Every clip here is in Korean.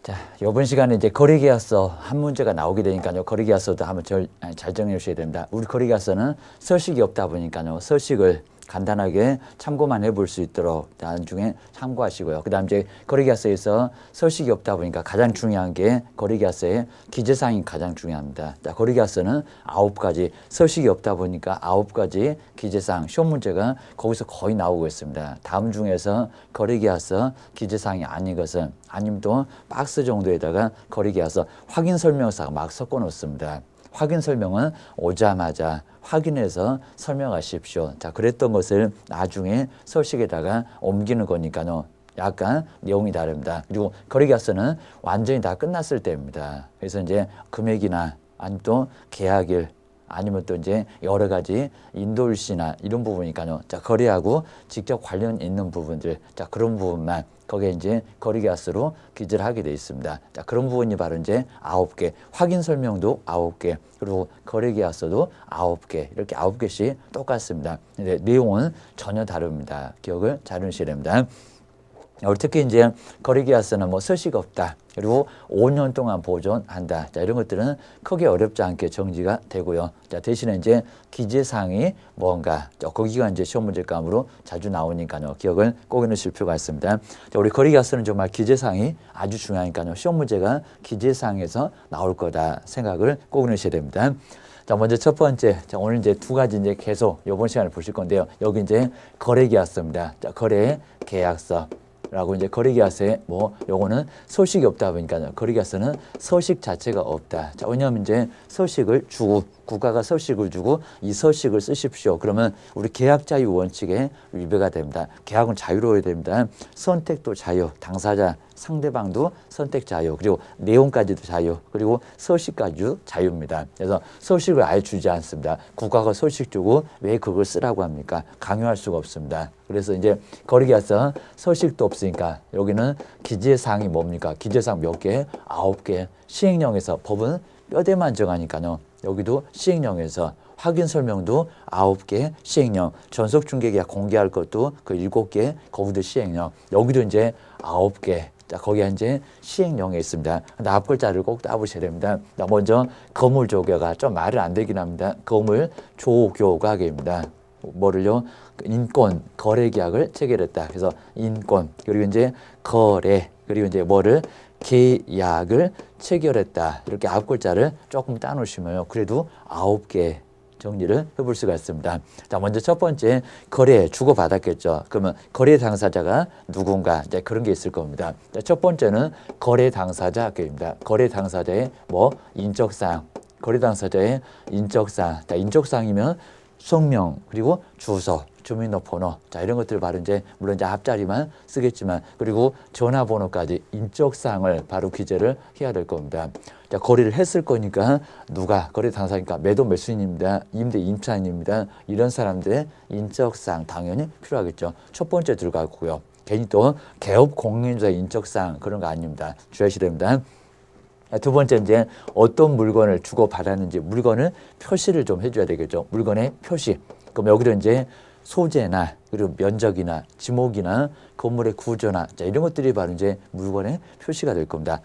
자, 이번 시간에 이제 거래계약서 한 문제가 나오게 되니까요. 거래계약서도 한번 잘 정해 주셔야 됩니다. 우리 거래계약서는 서식이 없다 보니까요. 서식을 간단하게 참고만 해볼 수 있도록 나중에 참고하시고요. 그 다음 이제 거래계약서에서 서식이 없다 보니까 가장 중요한 게 거래계약서의 기재사항이 가장 중요합니다. 자, 거래계약서는 9가지, 서식이 없다 보니까 9가지 기재사항, 시험 문제가 거기서 거의 나오고 있습니다. 다음 중에서 거래계약서 기재사항이 아닌 것은 아니면 또 박스 정도에다가 거래계약서 확인 설명서가 막 섞어 놓습니다. 확인 설명은 오자마자 확인해서 설명하십시오. 자, 그랬던 것을 나중에 서식에다가 옮기는 거니까요. 약간 내용이 다릅니다. 그리고 거래계약서는 완전히 다 끝났을 때입니다. 그래서 이제 금액이나 아니면 또 계약일 아니면 또 이제 여러 가지 인도일시나 이런 부분이니까요. 자, 거래하고 직접 관련 있는 부분들, 자, 그런 부분만 거기에 이제 거래계약서로 기재를 하게 되어 있습니다. 자, 그런 부분이 바로 이제 9개, 확인 설명도 9개, 그리고 거래계약서도 9개, 이렇게 9개씩 똑같습니다. 근데 내용은 전혀 다릅니다. 기억을 잘 하셔야 됩니다. 특히 이제 거래계약서는 뭐 서식 없다. 그리고 5년 동안 보존한다. 자, 이런 것들은 크게 어렵지 않게 정지가 되고요. 자, 대신에 이제 기재사항이 뭔가, 거기가 이제 시험 문제감으로 자주 나오니까요. 기억을 꼭 해놓으실 필요가 있습니다. 자, 우리 거래계약서는 정말 기재사항이 아주 중요하니까요. 시험 문제가 기재사항에서 나올 거다 생각을 꼭 해놓으셔야 됩니다. 자, 먼저 첫 번째, 자, 오늘 이제 두 가지 이제 계속 이번 시간에 보실 건데요. 여기 이제 거래계약서입니다. 자, 거래계약서. 라고 이제 거래계약서에 뭐 요거는 서식이 없다 보니까 거래계약서는 서식 자체가 없다. 자, 왜냐하면 이제 서식을 주고 국가가 서식을 주고 이 서식을 쓰십시오. 그러면 우리 계약 자유 원칙에 위배가 됩니다. 계약은 자유로워야 됩니다. 선택도 자유, 당사자 상대방도 선택 자유, 그리고 내용까지도 자유, 그리고 서식까지도 자유입니다. 그래서 서식을 아예 주지 않습니다. 국가가 서식 주고 왜 그걸 쓰라고 합니까? 강요할 수가 없습니다. 그래서 이제 거래계약서 서식도 없으니까 여기는 기재사항이 뭡니까? 기재사항 몇 개? 9개. 시행령에서 법은 몇 대만 정하니까요. 여기도 시행령에서 확인 설명도 9개 시행령, 전속 중개계약 공개할 것도 그 7개, 거기도 시행령. 여기도 이제 9개. 자, 거기에 이제 시행령에 있습니다. 근데 앞글자를 꼭 따보셔야 됩니다. 먼저 거물조교가 좀 말은 안 되긴 합니다. 거물조교가계입니다. 뭐를요? 인권, 거래계약을 체결했다. 그래서 인권, 그리고 이제 거래, 그리고 이제 뭐를 계약을 체결했다. 이렇게 앞글자를 조금 따놓으시면요. 그래도 9개 정리를 해볼 수가 있습니다. 자, 먼저 첫 번째 거래 주고받았겠죠. 그러면 거래 당사자가 누군가 이제 그런 게 있을 겁니다. 자, 첫 번째는 거래 당사자입니다. 거래 당사자의 뭐 인적사항, 거래 당사자의 인적사항. 자, 인적사항이면 성명 그리고 주소, 주민등록번호, 자, 이런 것들을 바로 이제 물론 이제 앞자리만 쓰겠지만 그리고 전화번호까지 인적사항을 바로 기재를 해야 될 겁니다. 자, 거래를 했을 거니까 누가 거래 당사니까 매도 매수인입니다. 임대 임차인입니다. 이런 사람들의 인적사항 당연히 필요하겠죠. 첫 번째 들어가고요. 괜히 또 개업 공인자의 인적사항 그런 거 아닙니다. 주의하셔야 됩니다. 두 번째 이제 어떤 물건을 주고 받았는지 물건을 표시를 좀 해줘야 되겠죠. 물건의 표시. 그럼 여기도 이제 소재나 그리고 면적이나 지목이나 건물의 구조나 자, 이런 것들이 바로 이제 물건의 표시가 될 겁니다.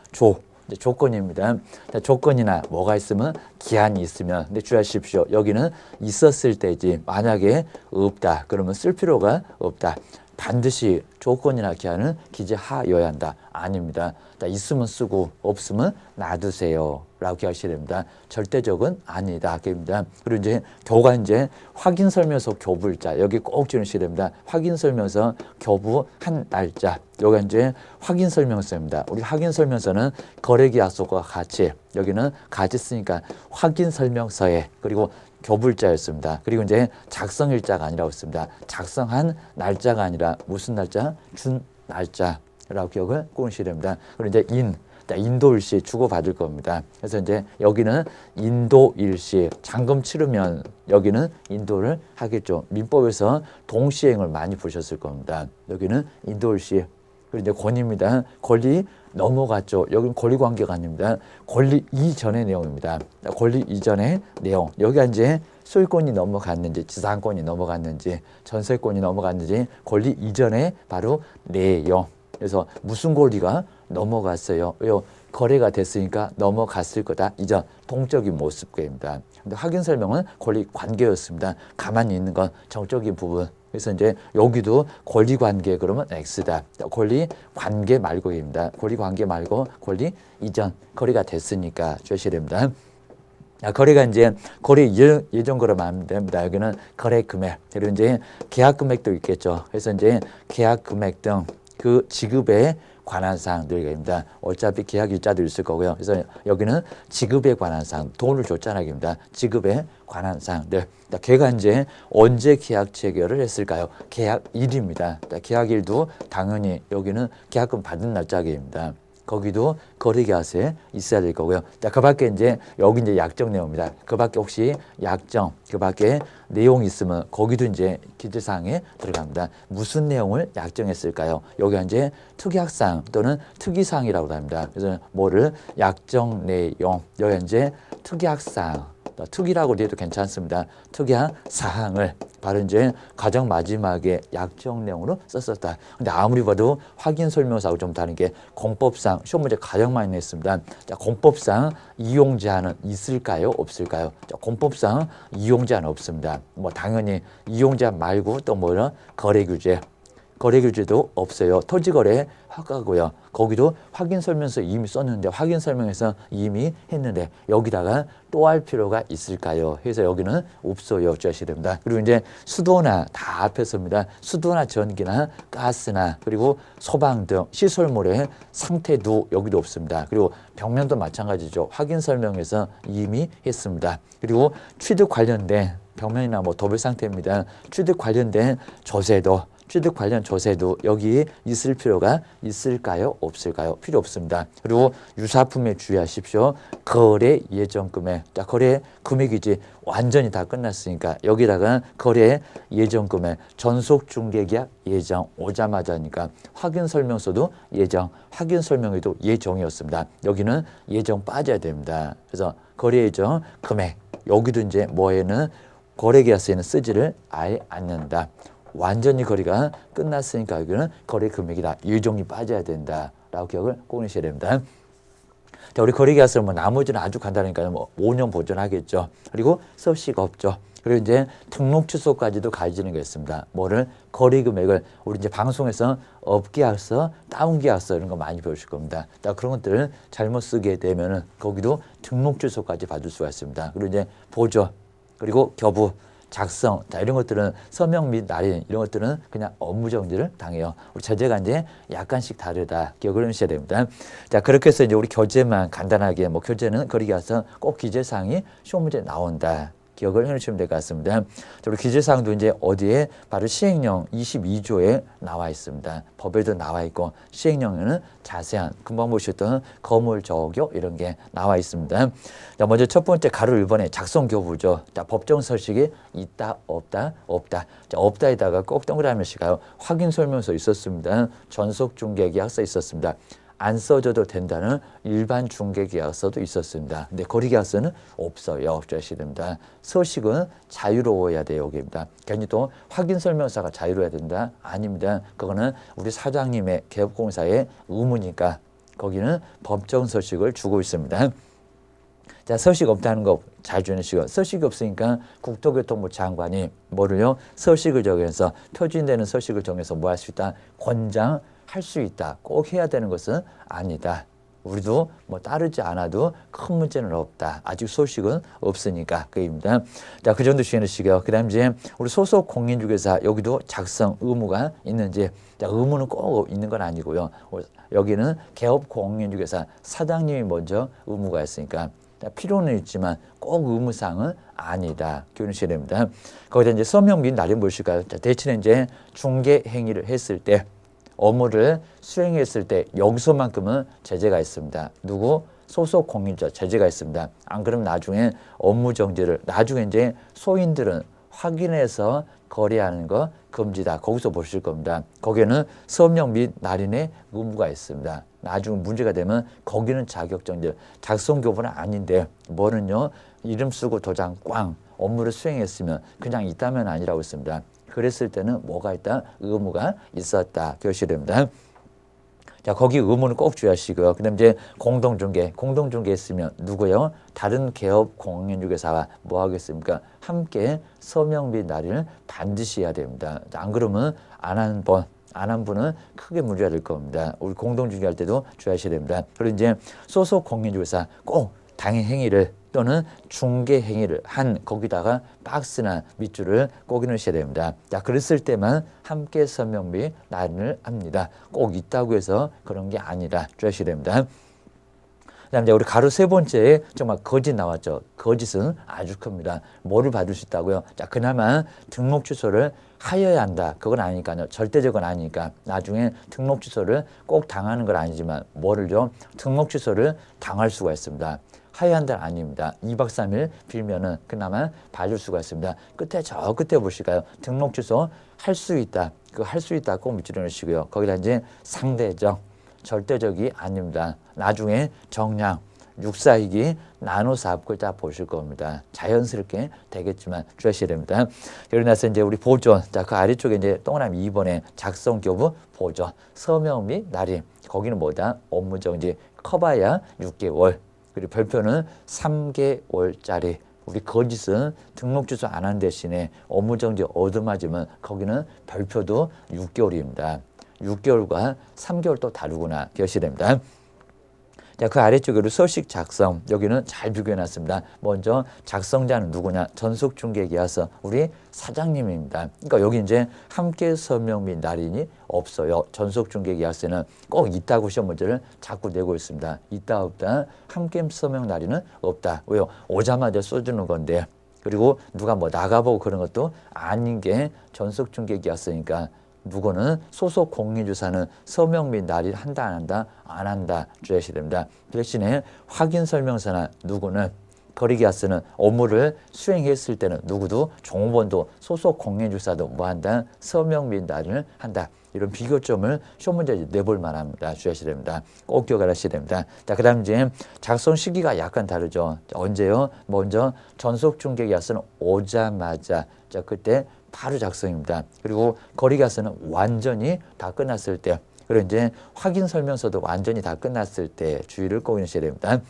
이제 조건입니다. 자, 조건이나 뭐가 있으면 기한이 있으면 근데 주의하십시오. 여기는 있었을 때지 만약에 없다 그러면 쓸 필요가 없다. 반드시 조건이나 기한은 기재하여야 한다. 아닙니다. 자, 있으면 쓰고 없으면 놔두세요. 라고 기억하셔야 됩니다. 절대적은 아니다. 입니다. 그리고 이제 교가 이제 확인 설명서 교부일자 여기 꼭 주셔야 됩니다. 확인 설명서 교부한 날짜 여기가 이제 확인 설명서입니다. 우리 확인 설명서는 거래계약서과 같이 여기는 같이 쓰니까 확인 설명서에 그리고 교부일자였습니다. 그리고 이제 작성일자가 아니라고 했습니다. 작성한 날짜가 아니라 무슨 날짜? 준 날짜라고 기억을 꼭 하셔야 됩니다. 그리고 이제 인도일시 주고받을 겁니다. 그래서 이제 여기는 인도일시 잔금 치르면 여기는 인도를 하겠죠. 민법에서 동시행을 많이 보셨을 겁니다. 여기는 인도일시. 그리고 이제 권입니다. 권리 넘어갔죠. 여기는 권리관계가 아닙니다. 권리 이전의 내용입니다. 권리 이전의 내용. 여기가 이제 소유권이 넘어갔는지, 지상권이 넘어갔는지, 전세권이 넘어갔는지, 권리 이전의 바로 내용. 그래서 무슨 권리가 넘어갔어요. 왜요? 거래가 됐으니까 넘어갔을 거다. 이전 동적인 모습입니다. 근데 확인 설명은 권리 관계였습니다. 가만히 있는 건 정적인 부분. 그래서 이제 여기도 권리 관계 그러면 X다. 권리 관계 말고입니다. 권리 관계 말고 권리 이전 거래가 됐으니까 주셔야 됩니다. 거래가 이제 거래 예정 거래만 하면 됩니다. 여기는 거래 금액 그리고 이제 계약 금액도 있겠죠. 그래서 이제 계약 금액 등 그 지급에 관한 사항들입니다. 어차피 계약 일자도 있을 거고요. 그래서 여기는 지급에 관한 사항, 돈을 줬잖아요.입니다. 지급에 관한 사항들. 걔가 이제 언제 계약 체결을 했을까요? 계약일입니다. 계약일도 당연히 여기는 계약금 받은 날짜기입니다. 거기도 거래계약서에 있어야 될 거고요. 자, 그 밖에 이제 여기 이제 약정 내용입니다. 그 밖에 혹시 약정, 그 밖에 내용이 있으면 거기도 이제 기재사항에 들어갑니다. 무슨 내용을 약정했을까요? 여기 이제 특약사항 또는 특이사항이라고 합니다. 그래서 뭐를 약정 내용, 여기 이제 특약사항. 특이라고 해도 괜찮습니다. 특이한 사항을 바로 이제 가장 마지막에 약정 내용으로 썼었다. 근데 아무리 봐도 확인 설명서하고 좀 다른 게 공법상 시험 문제 가장 많이 냈습니다. 자, 공법상 이용 제한은 있을까요? 없을까요? 자, 공법상 이용 제한 없습니다. 뭐 당연히 이용 제한 말고 또 뭐는 거래 규제. 거래 규제도 없어요. 토지거래 허가고요. 거기도 확인 설명서 이미 썼는데 확인 설명에서 이미 했는데 여기다가 또 할 필요가 있을까요? 그래서 여기는 없어요. 주셔야 됩니다. 그리고 이제 수도나 다 앞에 섭니다. 수도나 전기나 가스나 그리고 소방 등 시설물의 상태도 여기도 없습니다. 그리고 벽면도 마찬가지죠. 확인 설명에서 이미 했습니다. 그리고 취득 관련된 벽면이나 뭐 도배 상태입니다. 취득 관련된 조세도 취득 관련 조세도 여기 있을 필요가 있을까요? 없을까요? 필요 없습니다. 그리고 유사품에 주의하십시오. 거래 예정 금액. 자, 거래 금액이지 완전히 다 끝났으니까 여기다가 거래 예정 금액, 전속 중개계약 예정 오자마자니까 확인 설명서도 예정, 확인 설명에도 예정이었습니다. 여기는 예정 빠져야 됩니다. 그래서 거래 예정 금액 여기도 이제 뭐에는 거래계약서에는 쓰지를 아예 않는다. 완전히 거래가 끝났으니까 여기는 거래 금액이다. 예정이 빠져야 된다라고 기억을 꼭 하셔야 됩니다. 자, 우리 거래계약서는 뭐 나머지는 아주 간단하니까 뭐 5년 보존하겠죠. 그리고 서식가 없죠. 그리고 이제 등록 취소까지도 가지는 게 있습니다. 뭐를 거래 금액을 우리 이제 방송에서 업계약서, 다운계약서 이런 거 많이 배우실 겁니다. 자, 그런 것들을 잘못 쓰게 되면은 거기도 등록 취소까지 받을 수가 있습니다. 그리고 이제 보조 그리고 겨부 작성, 자, 이런 것들은 서명 및 날인 이런 것들은 그냥 업무 정지를 당해요. 우리 제재가 이제 약간씩 다르다. 기억을 하셔야 됩니다. 자, 그렇게 해서 이제 우리 교재만 간단하게 뭐 교재는 거리가서 꼭 기재사항이 시험 문제 나온다. 기억을 해놓으시면 될 것 같습니다. 우리 기재사항도 이제 어디에 바로 시행령 22조에 나와 있습니다. 법에도 나와 있고 시행령에는 자세한 금방 보셨던 거물 적용 이런 게 나와 있습니다. 자, 먼저 첫 번째 가로 1번에 작성 교부죠. 자, 법정 서식이 있다 없다 없다. 자, 없다에다가 꼭 동그라미씩 가요. 확인 설명서 있었습니다. 전속 중개 계약서 있었습니다. 안 써줘도 된다는 일반 중개계약서도 있었습니다. 근데 거래계약서는 없어요. 주셔야 됩니다. 서식은 자유로워야 돼요. 여기입니다. 괜히 또 확인설명서가 자유로워야 된다? 아닙니다. 그거는 우리 사장님의 개업공사의 의무니까 거기는 법정 서식을 주고 있습니다. 자, 서식 없다는 거 잘 주시고 서식이 없으니까 국토교통부 장관이 뭐를요? 서식을 정해서 표준되는 서식을 정해서 뭐 할 수 있다? 권장 할 수 있다. 꼭 해야 되는 것은 아니다. 우리도 뭐 따르지 않아도 큰 문제는 없다. 아직 소식은 없으니까 그입니다. 자, 그 정도 주의하시고요. 그다음 이제 우리 소속 공인중개사 여기도 작성 의무가 있는지. 자, 의무는 꼭 있는 건 아니고요. 여기는 개업 공인중개사 사장님이 먼저 의무가 있으니까. 자, 필요는 있지만 꼭 의무사항은 아니다. 기억하셔야 됩니다. 거기다 이제 서명 및 날인 무엇일까요? 자, 대신에 이제 중개 행위를 했을 때 업무를 수행했을 때 여기서만큼은 제재가 있습니다. 누구? 소속 공인자 제재가 있습니다. 안 그러면 나중에 업무 정지를 나중에 이제 소인들은 확인해서 거래하는 거 금지다. 거기서 보실 겁니다. 거기에는 서명 및 날인의 의무가 있습니다. 나중에 문제가 되면 거기는 자격정지 작성 교부는 아닌데 뭐는요? 이름 쓰고 도장 꽝 업무를 수행했으면 그냥 있다면 아니라고 했습니다. 그랬을 때는 뭐가 있다? 의무가 있었다. 교시됩니다. 자, 거기 의무는 꼭 주의하시고요. 그 다음 이제 공동중개. 공동중개 있으면 누구요? 다른 개업 공인중개사와 뭐 하겠습니까? 함께 서명 및 날인을 반드시 해야 됩니다. 안 그러면 안 한 분은 크게 문제가 될 겁니다. 우리 공동중개할 때도 주의하셔야 됩니다. 그리고 이제 소속 공인중개사 꼭 당해 행위를 또는 중개 행위를 한 거기다가 박스나 밑줄을 꼭 넣으셔야 됩니다. 자, 그랬을 때만 함께 서명 및 날인을 합니다. 꼭 있다고 해서 그런 게 아니라 주의하셔야 됩니다. 그다음 이제 우리 가로 세 번째에 정말 거짓 나왔죠. 거짓은 아주 큽니다. 뭐를 받을 수 있다고요? 자, 그나마 등록 취소를 하여야 한다. 그건 아니니까요. 절대적은 아니니까. 나중에 등록 취소를 꼭 당하는 건 아니지만 뭐를 좀 등록 취소를 당할 수가 있습니다. 하여야 한다는 아닙니다. 2박 3일 빌면은 그나마 봐줄 수가 있습니다. 끝에 저 끝에 보실까요? 등록 취소 할 수 있다. 그거 할 수 있다 꼭 밑줄여 놓으시고요. 거기다 이제 상대적, 절대적이 아닙니다. 나중에 정량, 육사이기, 나노사업 글자 보실 겁니다. 자연스럽게 되겠지만 주의하셔야 됩니다. 그러고 나서 이제 우리 보존, 자, 그 아래쪽에 이제 동그라미 2번에 작성 교부 보존, 서명 및 날인. 거기는 뭐다? 업무정지 커봐야 6개월. 그리고 별표는 3개월짜리. 우리 거짓은 등록 취소 안 한 대신에 업무정지 얻어맞으면 거기는 별표도 6개월입니다. 6개월과 3개월 또 다르구나 기억하셔야 됩니다. 자, 그 아래쪽으로 서식 작성, 여기는 잘 비교해놨습니다. 먼저 작성자는 누구냐? 전속중개계약서 우리 사장님입니다. 그러니까 여기 이제 함께 서명 및 날인이 없어요. 전속중개계약서는 꼭 있다고 시험 문제를 자꾸 내고 있습니다. 있다 없다, 함께 서명 날인은 없다. 왜요? 오자마자 써주는 건데. 그리고 누가 뭐 나가보고 그런 것도 아닌 게 전속중개계약서니까 누구는 소속 공인주사는 서명 및 날인 한다 안 한다? 안 한다 주의하셔야 됩니다. 대신에 확인설명서나 누구는 거리계약서는 업무를 수행했을 때는 누구도 종업원도 소속 공인주사도 뭐 한다? 서명 및 날인을 한다. 이런 비교점을 시험 문제 내볼 만합니다. 주의하셔야 됩니다. 꼭 기억하셔야 됩니다. 자, 그 다음 이제 작성 시기가 약간 다르죠. 언제요? 먼저 전속중개계약서는 오자마자 자, 그때 바로 작성입니다. 그리고 거리계약서는 완전히 다 끝났을 때, 그리고 이제 확인설명서도 완전히 다 끝났을 때 주의를 꼭 넣으셔야 됩니다.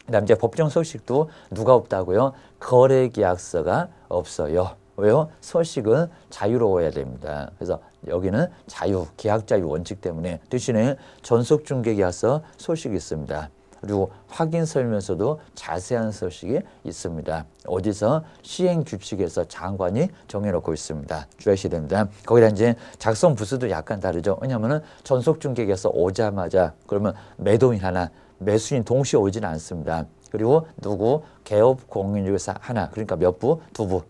그다음 이제 법정 서식도 누가 없다고요? 거래계약서가 없어요. 왜요? 서식은 자유로워야 됩니다. 그래서 여기는 자유, 계약 자유 원칙 때문에 대신에 전속중개계약서 서식이 있습니다. 그리고 확인설명서도 자세한 서식이 있습니다. 어디서? 시행규칙에서 장관이 정해놓고 있습니다. 주의하셔야 됩니다. 거기다 이제 작성 부수도 약간 다르죠. 왜냐하면 전속중개계약서 오자마자 그러면 매도인 하나, 매수인 동시에 오지는 않습니다. 그리고 누구? 개업 공인중개사 하나, 그러니까 몇 부? 두 부.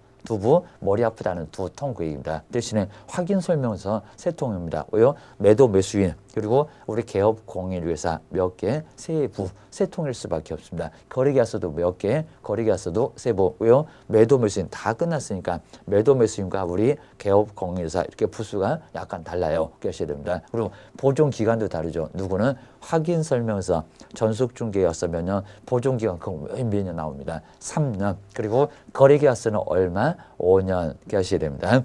머리 아프다는 두 통 그 얘기입니다. 대신에 확인설명서 세 통입니다. 왜요? 매도 매수인 그리고 우리 개업 공인중개사 몇 개? 세 부, 세 통일 수밖에 없습니다. 거래계약서도 몇 개? 거래계약서도 세 부. 왜요? 매도 매수인 다 끝났으니까 매도 매수인과 우리 개업 공인중개사 이렇게 부수가 약간 달라요. 기억하셔야 됩니다. 그리고 보존 기간도 다르죠. 누구는 확인설명서 전속중개약서 몇 년, 보존기간 그럼 몇 년 나옵니다. 3년. 그리고 거래계약서는 얼마? 5년 기억하셔야 됩니다.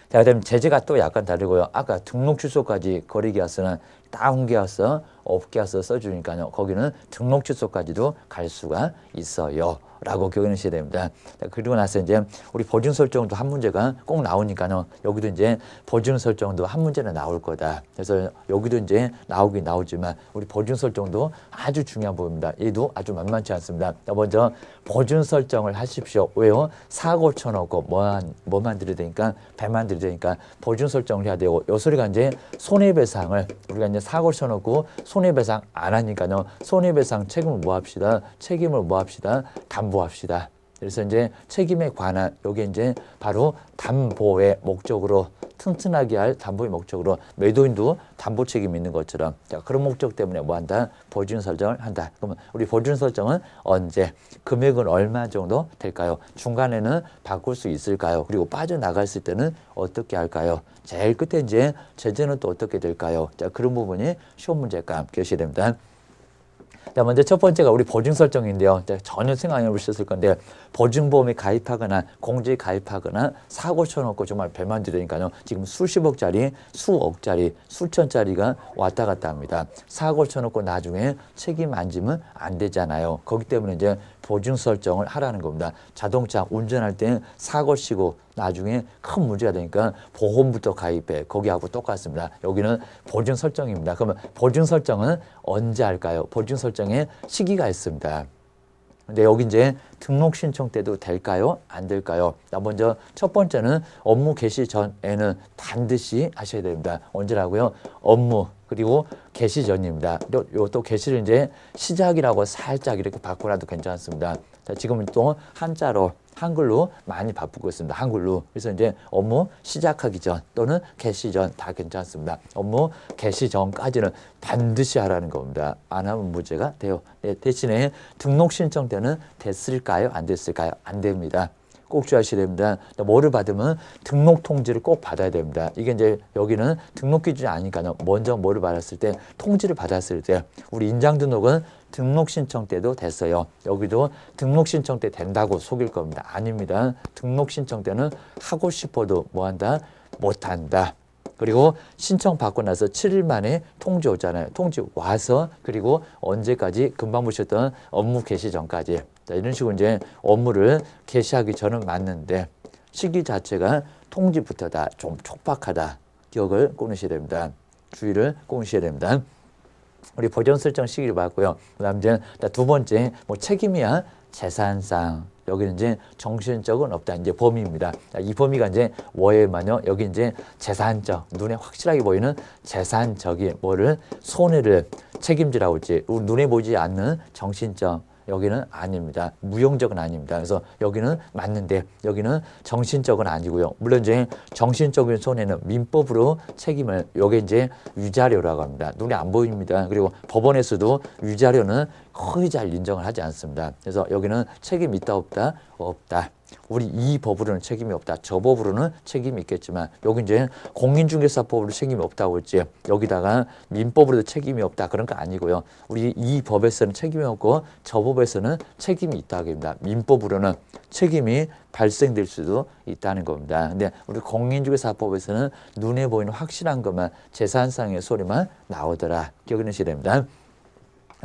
자, 그다음 제재가 또 약간 다르고요. 아까 등록 취소까지 거래계약서는 다운계약서, 업계약서 써주니까요. 거기는 등록 취소까지도 갈 수가 있어요. 라고 기억하셔야 됩니다. 그리고 나서 이제 우리 보증 설정도 한 문제가 꼭 나오니까요. 여기도 이제 보증 설정도 한 문제는 나올 거다. 그래서 여기도 이제 나오긴 나오지만 우리 보증 설정도 아주 중요한 부분입니다. 얘도 아주 만만치 않습니다. 먼저 보증 설정을 하십시오. 왜요? 사고 쳐놓고 뭐 만들어야 되니까 배 만들어야 되니까 보증 설정을 해야 되고 요 소리가 이제 손해배상을 우리가 이제 사고 쳐놓고 손해배상 안 하니까요. 손해배상 책임을 뭐 합시다? 책임을 뭐 합시다? 담보합시다. 그래서 이제 책임에 관한 요게 이제 바로 담보의 목적으로 튼튼하게 할 담보의 목적으로 매도인도 담보 책임이 있는 것처럼 자, 그런 목적 때문에 뭐 한다? 보증 설정을 한다. 그러면 우리 보증 설정은 언제? 금액은 얼마 정도 될까요? 중간에는 바꿀 수 있을까요? 그리고 빠져나갔을 때는 어떻게 할까요? 제일 끝에 이제 제재는 또 어떻게 될까요? 자, 그런 부분이 시험 문제감 기억하셔야 됩니다. 자, 먼저 첫 번째가 우리 보증 설정인데요. 전혀 생각 안 해보셨을 건데 보증보험에 가입하거나 공제에 가입하거나 사고 쳐놓고 정말 배만 들으니까요. 지금 수십억짜리, 수억짜리, 수천짜리가 왔다 갔다 합니다. 사고 쳐놓고 나중에 책임 안 지면 안 되잖아요. 거기 때문에 이제 보증 설정을 하라는 겁니다. 자동차 운전할 때 사고 치고 나중에 큰 문제가 되니까 보험부터 가입해. 거기하고 똑같습니다. 여기는 보증 설정입니다. 그러면 보증 설정은 언제 할까요? 보증 설정에 시기가 있습니다. 근데 여기 이제 등록 신청 때도 될까요? 안 될까요? 먼저 첫 번째는 업무 개시 전에는 반드시 하셔야 됩니다. 언제라고요? 업무 그리고 개시 전입니다. 또 개시를 이제 시작이라고 살짝 이렇게 바꾸라도 괜찮습니다. 자, 지금은 또 한글로 많이 바꾸고 있습니다. 한글로. 그래서 이제 업무 시작하기 전 또는 개시 전 다 괜찮습니다. 업무 개시 전까지는 반드시 하라는 겁니다. 안 하면 문제가 돼요. 네, 대신에 등록 신청 때는 됐을까요? 안 됐을까요? 안 됩니다. 꼭 주의하셔야 됩니다. 뭐를 받으면 등록 통지를 꼭 받아야 됩니다. 이게 이제 여기는 등록 기준이 아니니까요. 먼저 뭐를 받았을 때 통지를 받았을 때 우리 인장 등록은 등록 신청 때도 됐어요. 여기도 등록 신청 때 된다고 속일 겁니다. 아닙니다. 등록 신청 때는 하고 싶어도 뭐한다? 못한다. 그리고 신청 받고 나서 7일 만에 통지 오잖아요. 통지 와서 그리고 언제까지 금방 보셨던 업무 개시 전까지. 자, 이런 식으로 이제 업무를 개시하기 전은 맞는데 시기 자체가 통지부터다. 좀 촉박하다. 기억을 꼬으셔야 됩니다. 주의를 꼬으셔야 됩니다. 우리 보전 설정 시기를 봤고요. 그다음 이제 두 번째 뭐 책임이야 재산상. 여기는 이제 정신적은 없다. 이제 범위입니다. 이 범위가 이제 뭐에만요? 여기 이제 재산적, 눈에 확실하게 보이는 재산적인 뭐를 손해를 책임지라고 했지. 눈에 보이지 않는 정신적. 여기는 아닙니다. 무용적은 아닙니다. 그래서 여기는 맞는데 여기는 정신적은 아니고요. 물론 이제 정신적인 손해는 민법으로 책임을 요게 이제 위자료라고 합니다. 눈에 안 보입니다. 그리고 법원에서도 위자료는 거의 잘 인정을 하지 않습니다. 그래서 여기는 책임 있다 없다? 없다. 우리 이 법으로는 책임이 없다. 저 법으로는 책임이 있겠지만 여기 이제 공인중개사법으로 책임이 없다고 했지. 여기다가 민법으로도 책임이 없다. 그런 거 아니고요. 우리 이 법에서는 책임이 없고 저 법에서는 책임이 있다고 합니다. 민법으로는 책임이 발생될 수도 있다는 겁니다. 근데 우리 공인중개사법에서는 눈에 보이는 확실한 것만 재산상의 소리만 나오더라. 기억하셔야 됩니다.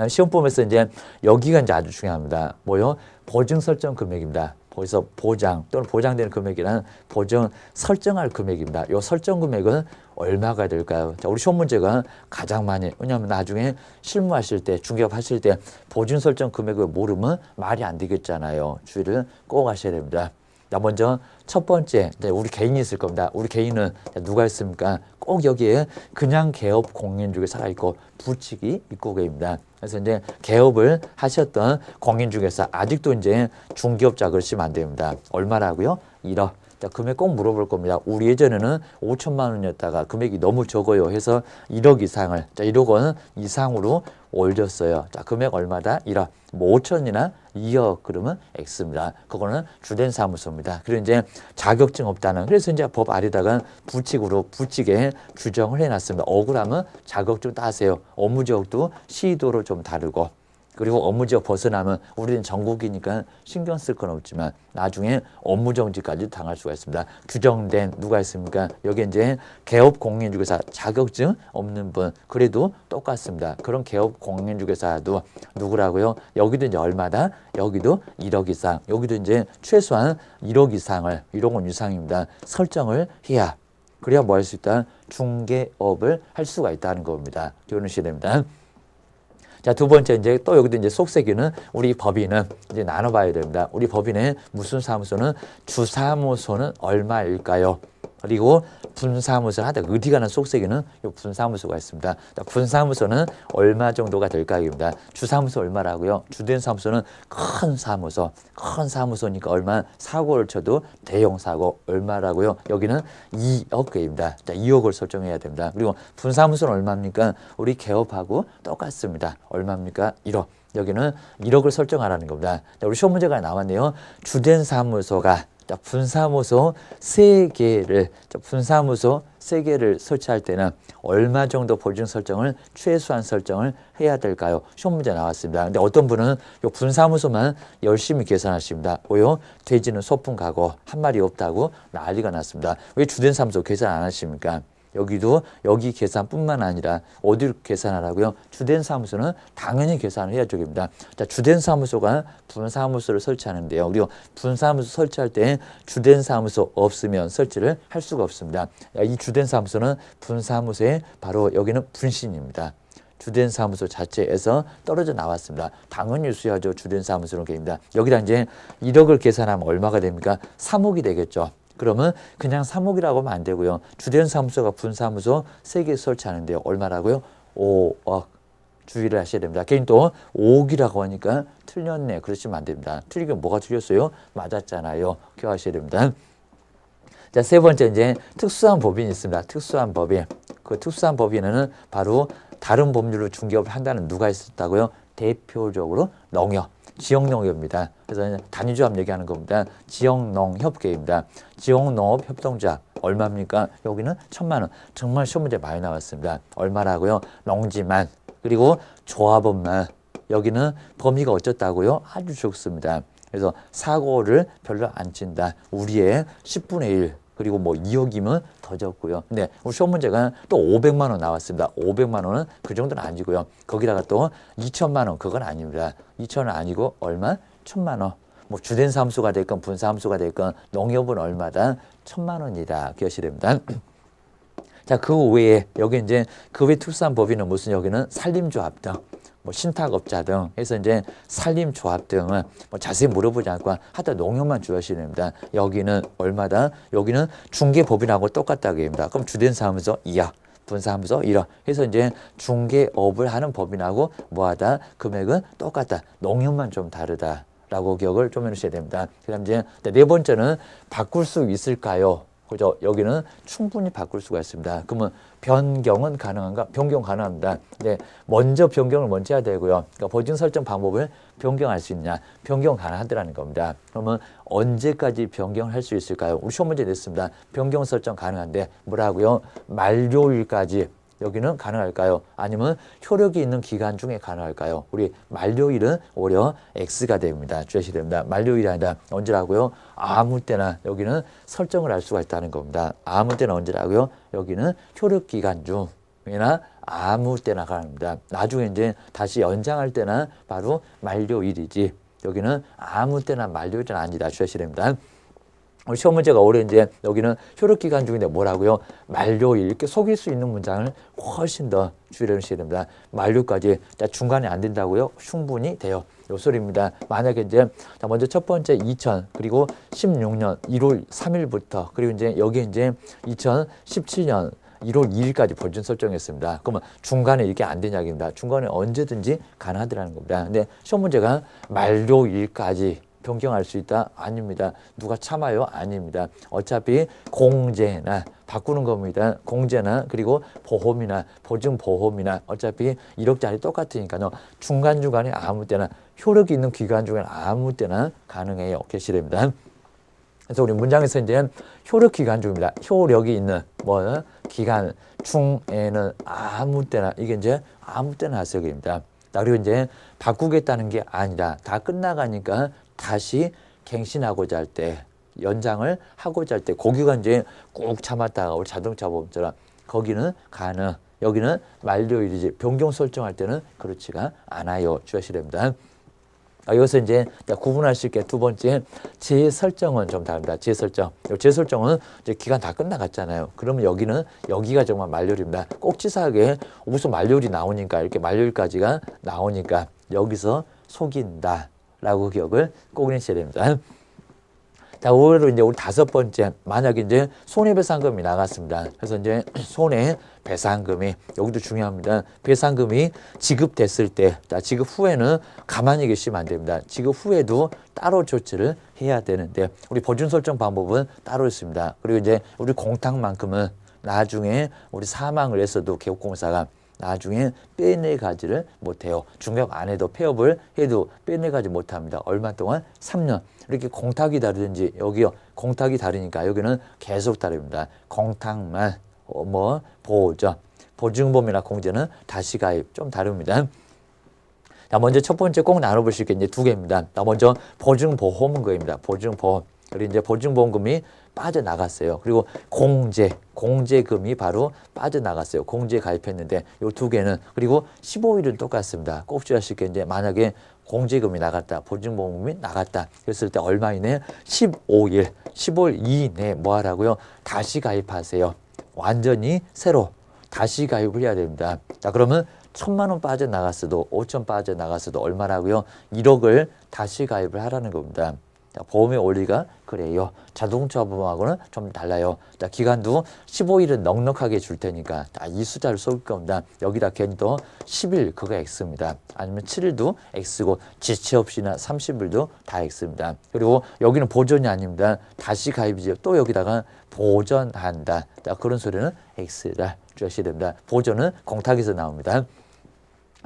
시험범에서 이제 여기가 이제 아주 중요합니다. 뭐요? 보증 설정 금액입니다. 거기서 보장 또는 보장되는 금액이란 보증 설정할 금액입니다. 이 설정 금액은 얼마가 될까요? 자, 우리 시험 문제가 가장 많이, 왜냐하면 나중에 실무하실 때, 중개업하실 때 보증 설정 금액을 모르면 말이 안 되겠잖아요. 주의를 꼭 하셔야 됩니다. 자, 먼저 첫 번째, 우리 개인이 있을 겁니다. 우리 개인은 누가 있습니까? 꼭 여기에 그냥 개업 공인중개사가 있고 부칙이 있고 계십니다. 그래서 이제 개업을 하셨던 공인중개사 아직도 이제 중개업 자격을 안 됩니다. 얼마라고요? 1억. 자, 금액 꼭 물어볼 겁니다. 우리 예전에는 5천만 원이었다가 금액이 너무 적어요. 해서 1억 이상을, 자, 1억 원 이상으로 올렸어요. 자, 금액 얼마다? 1억. 뭐 5천이나 2억 그러면 X입니다. 그거는 주된 사무소입니다. 그리고 이제 자격증 없다는, 그래서 이제 법 아래다가 부칙으로 부칙에 규정을 해놨습니다. 억울하면 자격증 따세요. 업무지역도 시도로 좀 다르고. 그리고 업무지역 벗어나면 우리는 전국이니까 신경 쓸 건 없지만 나중에 업무정지까지 당할 수가 있습니다. 규정된 누가 있습니까? 여기 이제 개업 공인중개사 자격증 없는 분 그래도 똑같습니다. 그런 개업 공인중개사도 누구라고요? 여기도 이제 얼마다? 여기도 1억 이상. 여기도 이제 최소한 1억 이상을 1억 원 이상입니다. 설정을 해야 그래야 뭐 할 수 있다? 중개업을 할 수가 있다는 겁니다. 기억하셔야 됩니다. 자, 두 번째, 이제 또 여기도 이제 속세기는 우리 법인은 이제 나눠봐야 됩니다. 우리 법인의 무슨 사무소는 주사무소는 얼마일까요? 그리고 분사무소는 하다 어디 가는 속세기는 이 분사무소가 있습니다. 분사무소는 얼마 정도가 될까입니다. 주사무소 얼마라고요? 주된 사무소는 큰 사무소, 큰 사무소니까 얼마? 사고를 쳐도 대형 사고 얼마라고요? 여기는 2억입니다. 자, 2억을 설정해야 됩니다. 그리고 분사무소는 얼마입니까? 우리 개업하고 똑같습니다. 얼마입니까? 1억. 여기는 1억을 설정하라는 겁니다. 자, 우리 시험 문제가 나왔네요. 주된 사무소가 자, 분사무소 3개를 분사무소 3개를 설치할 때는 얼마 정도 보증 설정을 최소한 설정을 해야 될까요? 시험 문제 나왔습니다. 근데 어떤 분은 요 분사무소만 열심히 계산하십니다. 왜요? 돼지는 소풍 가고 한 마리 없다고 난리가 났습니다. 왜 주된 사무소 계산 안 하십니까? 여기도 여기 계산뿐만 아니라 어디를 계산하라고요? 주된 사무소는 당연히 계산을 해야 됩니다. 자, 주된 사무소가 분사무소를 설치하는데요. 그리고 분사무소 설치할 때 주된 사무소 없으면 설치를 할 수가 없습니다. 이 주된 사무소는 분사무소의 바로 여기는 분신입니다. 주된 사무소 자체에서 떨어져 나왔습니다. 당연히 수여하죠. 주된 사무소는 게입니다. 여기다 이제 1억을 계산하면 얼마가 됩니까? 3억이 되겠죠. 그러면 그냥 3억이라고 하면 안 되고요. 주된 사무소가 분사무소 3개 설치하는데요. 얼마라고요? 5억. 주의를 하셔야 됩니다. 개인 또 5억이라고 하니까 틀렸네. 그러시면 안 됩니다. 틀리면 뭐가 틀렸어요? 맞았잖아요. 기억하셔야 됩니다. 자, 세 번째 이제 특수한 법인이 있습니다. 특수한 법인. 그 특수한 법인에는 바로 다른 법률로 중개업을 한다는 누가 있었다고요? 대표적으로 농협. 지역농협입니다. 그래서 단위조합 얘기하는 겁니다. 지역농협계입니다. 지역농업협동조합 얼마입니까? 여기는 1,000만 원. 정말 시험 문제 많이 나왔습니다. 얼마라고요? 농지만 그리고 조합원만. 여기는 범위가 어쩌다고요? 아주 적습니다. 그래서 사고를 별로 안 친다. 우리의 10분의 1. 그리고 뭐 2억이면 더 적고요. 근데 우리 시험 문제가 또 500만 원 나왔습니다. 500만 원은 그 정도는 아니고요. 거기다가 또 2천만 원 그건 아닙니다. 2천은 아니고 얼마? 1,000만 원. 뭐 주된 사무소가 됐건 분사무소가 됐건 농협은 얼마다? 1,000만 원이다. 기억이 됩니다. 자, 그 외에 여기 이제 그 외 특수한 법인은 무슨 여기는 산림조합 등, 뭐 신탁업자 등 해서 이제 산림조합 등은 뭐 자세히 물어보지 않고 하다 농협만 주하시면 됩니다. 여기는 얼마다? 여기는 중개법인하고 똑같다고 합니다. 그럼 주된 사무소 2억, 분사무소 1억 해서 이제 중개업을 하는 법인하고 뭐하다? 금액은 똑같다. 농협만 좀 다르다. 라고 기억을 좀 해주셔야 됩니다. 그 다음 이제 네 번째는 바꿀 수 있을까요? 그죠? 여기는 충분히 바꿀 수가 있습니다. 그러면 변경은 가능한가? 변경 가능합니다. 네, 먼저 변경을 먼저 해야 되고요. 그러니까 보증 설정 방법을 변경할 수 있냐? 변경 가능하더라는 겁니다. 그러면 언제까지 변경을 할 수 있을까요? 우리 시험 문제 냈습니다. 변경 설정 가능한데 뭐라고요? 만료일까지. 여기는 가능할까요? 아니면 효력이 있는 기간 중에 가능할까요? 우리 만료일은 오히려 X가 됩니다. 주의하셔야 됩니다. 만료일이 아니라 언제라고요? 아무 때나 여기는 설정을 할 수가 있다는 겁니다. 아무 때나 언제라고요? 여기는 효력 기간 중이나 아무 때나 가능합니다. 나중에 이제 다시 연장할 때나 바로 만료일이지. 여기는 아무 때나 만료일은 아니다. 주의하셔야 됩니다. 우리 시험 문제가 올해 이제 여기는 효력 기간 중인데 뭐라고요? 만료일 이렇게 속일 수 있는 문장을 훨씬 더 주의를 해주셔야 됩니다. 만료까지 중간에 안 된다고요? 충분히 돼요. 요 소리입니다. 만약에 이제 먼저 첫 번째 2000 그리고 16년 1월 3일부터 그리고 이제 여기 이제 2017년 1월 2일까지 보증 설정했습니다. 그러면 중간에 이게 안 되냐입니다. 중간에 언제든지 가능하더라는 겁니다. 근데 시험 문제가 만료일까지 변경할 수 있다? 아닙니다. 누가 참아요? 아닙니다. 어차피 공제나 바꾸는 겁니다. 공제나 그리고 보험이나 보증보험이나 어차피 1억짜리 똑같으니까요. 중간중간에 아무 때나 효력이 있는 기간 중에 아무 때나 가능해요. 게시됩니다. 그래서 우리 문장에서 이제 효력 기간 중입니다. 효력이 있는 뭐 기간 중에는 아무 때나 이게 이제 아무 때나 하석입니다. 그리고 이제 바꾸겠다는 게 아니라 다 끝나가니까 다시 갱신하고자 할 때 연장을 하고자 할 때 고기가 이제 꾹 참았다가 우리 자동차 보험처럼 거기는 가능. 여기는 만료일이지 변경 설정할 때는 그렇지가 않아요. 주의하셔야 됩니다. 여기서 이제 구분할 수 있게 두 번째 재설정은 좀 다릅니다. 재설정. 재설정은 이제 기간 다 끝나갔잖아요. 그러면 여기는 여기가 정말 만료일입니다. 꼭 치사하게 무슨 만료일이 나오니까 이렇게 만료일까지가 나오니까 여기서 속인다. 라고 기억을 꼭 해주셔야 됩니다. 자, 오히려 이제 우리 다섯 번째, 만약에 이제 손해배상금이 나갔습니다. 그래서 이제 손해배상금이, 여기도 중요합니다. 배상금이 지급됐을 때, 자, 지급 후에는 가만히 계시면 안 됩니다. 지급 후에도 따로 조치를 해야 되는데, 우리 보증 설정 방법은 따로 있습니다. 그리고 이제 우리 공탁만큼은 나중에 우리 사망을 했어도 개업공사가 나중에 빼내가지를 못해요. 중개업 안 해도 폐업을 해도 빼내가지 못합니다. 얼마 동안? 3년. 이렇게 공탁이 다르든지 여기요 공탁이 다르니까 여기는 계속 다릅니다. 공탁만 뭐 보전, 보증보험이나 공제는 다시 가입 좀 다릅니다. 자, 먼저 첫 번째 꼭 나눠보실 게 이제 두 개입니다. 자, 먼저 보증보험금입니다. 보증보험. 그리고 이제 보증보험금이 빠져나갔어요. 그리고 공제금이 바로 빠져나갔어요. 공제 가입했는데 요 두 개는 그리고 15일은 똑같습니다. 꼭 주의하실 게 이제 만약에 공제금이 나갔다, 보증보험금이 나갔다 그랬을 때 얼마 이내 15일, 15일 이내에 뭐 하라고요? 다시 가입하세요. 완전히 새로 다시 가입을 해야 됩니다. 자, 그러면 1,000만 원 빠져나갔어도 5천 빠져나갔어도 얼마라고요? 1억을 다시 가입을 하라는 겁니다. 자, 보험의 원리가 그래요. 자동차 보험하고는 좀 달라요. 자, 기간도 15일은 넉넉하게 줄 테니까 이 숫자를 쏠 겁니다. 여기다 괜히 또 10일 그거 X입니다. 아니면 7일도 X고 지체 없이나 30일도 다 X입니다. 그리고 여기는 보전이 아닙니다. 다시 가입이죠. 또 여기다가 보전한다. 자, 그런 소리는 X다. 주셔야 됩니다. 보전은 공탁에서 나옵니다.